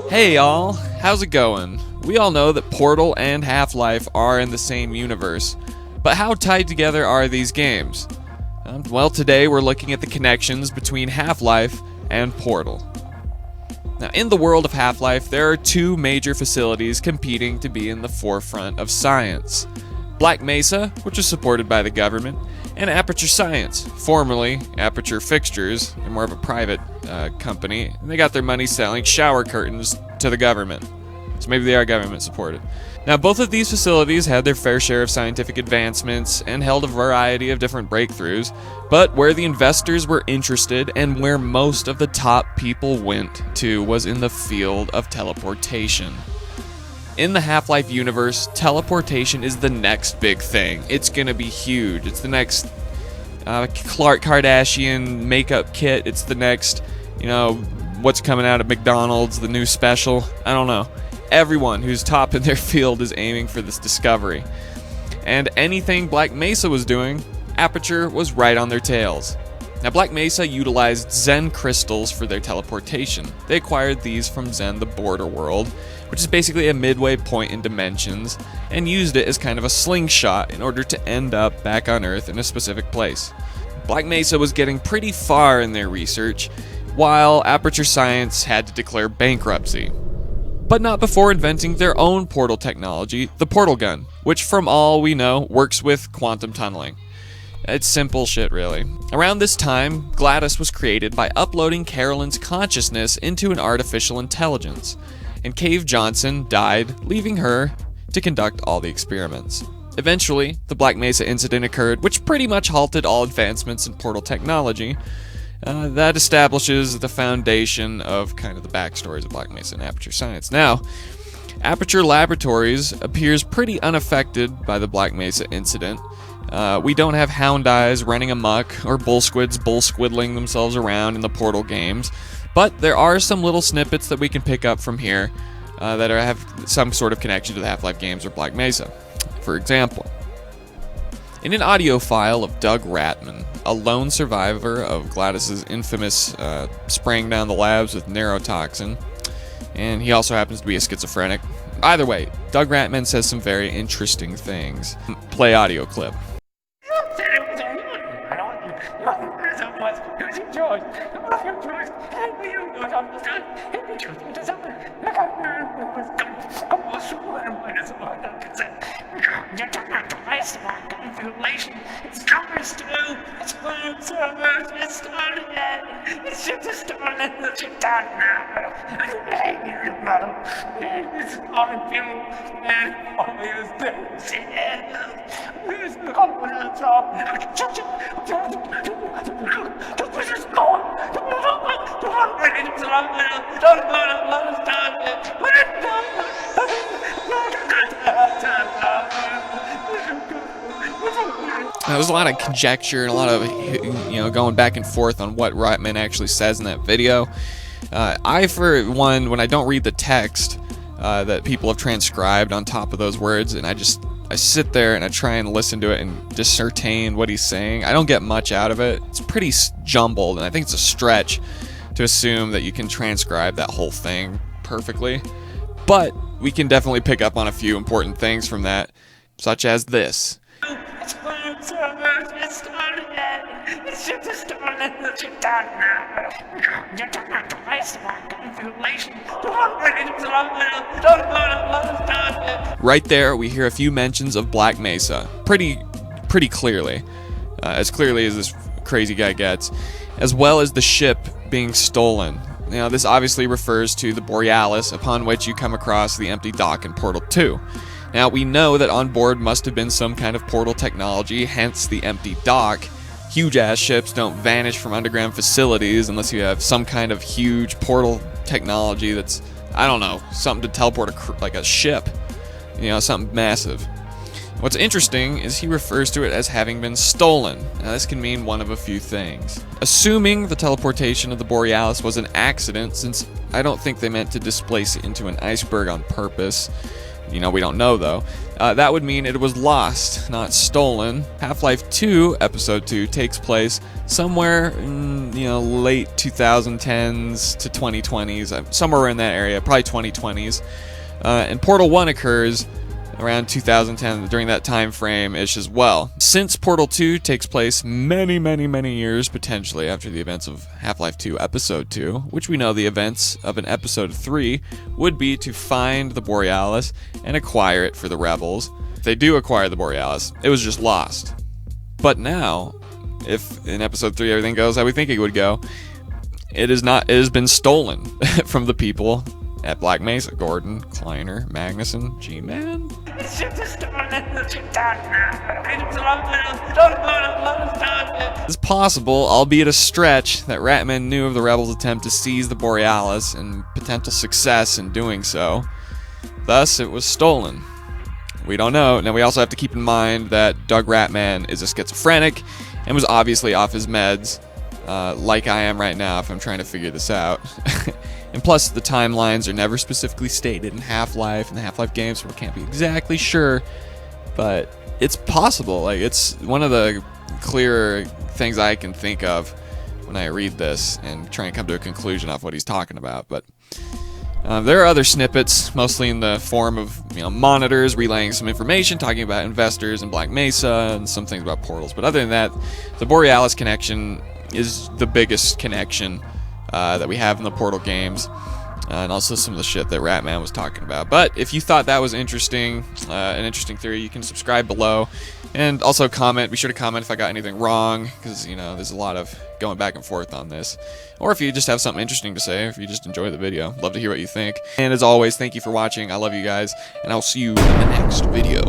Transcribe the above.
Hey y'all, how's it going? We all know that Portal and Half-Life are in the same universe, but how tied together are these games? Well, today we're looking at the connections between Half-Life and Portal. Now, in the world of Half-Life, there are two major facilities competing to be in the forefront of science. Black Mesa, which is supported by the government, and Aperture Science, formerly Aperture Fixtures, they're more of a private company, and they got their money selling shower curtains to the government. So maybe they are government supported. Now, both of these facilities had their fair share of scientific advancements and held a variety of different breakthroughs, but where the investors were interested and where most of the top people went to was in the field of teleportation. In the Half-Life universe, teleportation is the next big thing. It's gonna be huge. It's the next Clark Kardashian makeup kit. It's the next, what's coming out at McDonald's, the new special. I don't know. Everyone who's top in their field is aiming for this discovery. And anything Black Mesa was doing, Aperture was right on their tails. Now, Black Mesa utilized Zen crystals for their teleportation. They acquired these from Zen, the border world, which is basically a midway point in dimensions, and used it as kind of a slingshot in order to end up back on Earth in a specific place. Black Mesa was getting pretty far in their research, while Aperture Science had to declare bankruptcy. But not before inventing their own portal technology, the portal gun, which from all we know works with quantum tunneling. It's simple shit, really. Around this time, Gladys was created by uploading Carolyn's consciousness into an artificial intelligence, and Cave Johnson died, leaving her to conduct all the experiments. Eventually, the Black Mesa incident occurred, which pretty much halted all advancements in portal technology. That establishes the foundation of kind of the backstories of Black Mesa and Aperture Science. Now, Aperture Laboratories appears pretty unaffected by the Black Mesa incident. We don't have hound eyes running amok or bull squids bull-squiddling themselves around in the Portal games, but there are some little snippets that we can pick up from here that have some sort of connection to the Half-Life games or Black Mesa. For example, in an audio file of Doug Rattmann, a lone survivor of Gladys's infamous spraying down the labs with neurotoxin, and he also happens to be a schizophrenic. Either way, Doug Rattmann says some very interesting things. Play audio clip. There's a lot of conjecture and a lot of, going back and forth on what Rattmann actually says in that video. I, for one, when I don't read the text that people have transcribed on top of those words, and I sit there and I try and listen to it and discern what he's saying, I don't get much out of it. It's pretty jumbled, and I think it's a stretch to assume that you can transcribe that whole thing perfectly. But we can definitely pick up on a few important things from that, such as this. Right there, we hear a few mentions of Black Mesa, pretty clearly, as clearly as this crazy guy gets, as well as the ship being stolen. Now, this obviously refers to the Borealis, upon which you come across the empty dock in Portal 2. Now, we know that on board must have been some kind of portal technology, hence the empty dock. Huge-ass ships don't vanish from underground facilities unless you have some kind of huge portal technology that's, I don't know, something to teleport like a ship. Something massive. What's interesting is he refers to it as having been stolen. Now, this can mean one of a few things. Assuming the teleportation of the Borealis was an accident, since I don't think they meant to displace it into an iceberg on purpose, we don't know though. That would mean it was lost, not stolen. Half-Life 2 Episode 2 takes place somewhere in, late 2010s to 2020s, somewhere in that area, probably 2020s. And Portal 1 occurs around 2010, during that time frame-ish as well. Since Portal 2 takes place many, many, many years, potentially, after the events of Half-Life 2 Episode 2, which we know the events of an Episode 3 would be to find the Borealis and acquire it for the rebels. If they do acquire the Borealis, it was just lost. But now, if in Episode 3 everything goes how we think it would go, it has been stolen from the people at Black Mesa. Gordon, Kleiner, Magnuson, G-Man. It's possible, albeit a stretch, that Rattmann knew of the rebels' attempt to seize the Borealis and potential success in doing so. Thus, it was stolen. We don't know. Now, we also have to keep in mind that Doug Rattmann is a schizophrenic and was obviously off his meds, like I am right now if I'm trying to figure this out. And plus, the timelines are never specifically stated in Half-Life and the Half-Life games, so we can't be exactly sure. But it's possible. Like, it's one of the clearer things I can think of when I read this and try and come to a conclusion off what he's talking about. But there are other snippets, mostly in the form of monitors relaying some information, talking about investors in Black Mesa and some things about portals. But other than that, the Borealis connection is the biggest connection that we have in the Portal games, and also some of the shit that Rattmann was talking about. But if you thought that was interesting, an interesting theory, you can subscribe below, and also comment. Be sure to comment if I got anything wrong, because there's a lot of going back and forth on this. Or if you just have something interesting to say, if you just enjoy the video, love to hear what you think. And as always, thank you for watching. I love you guys, and I'll see you in the next video.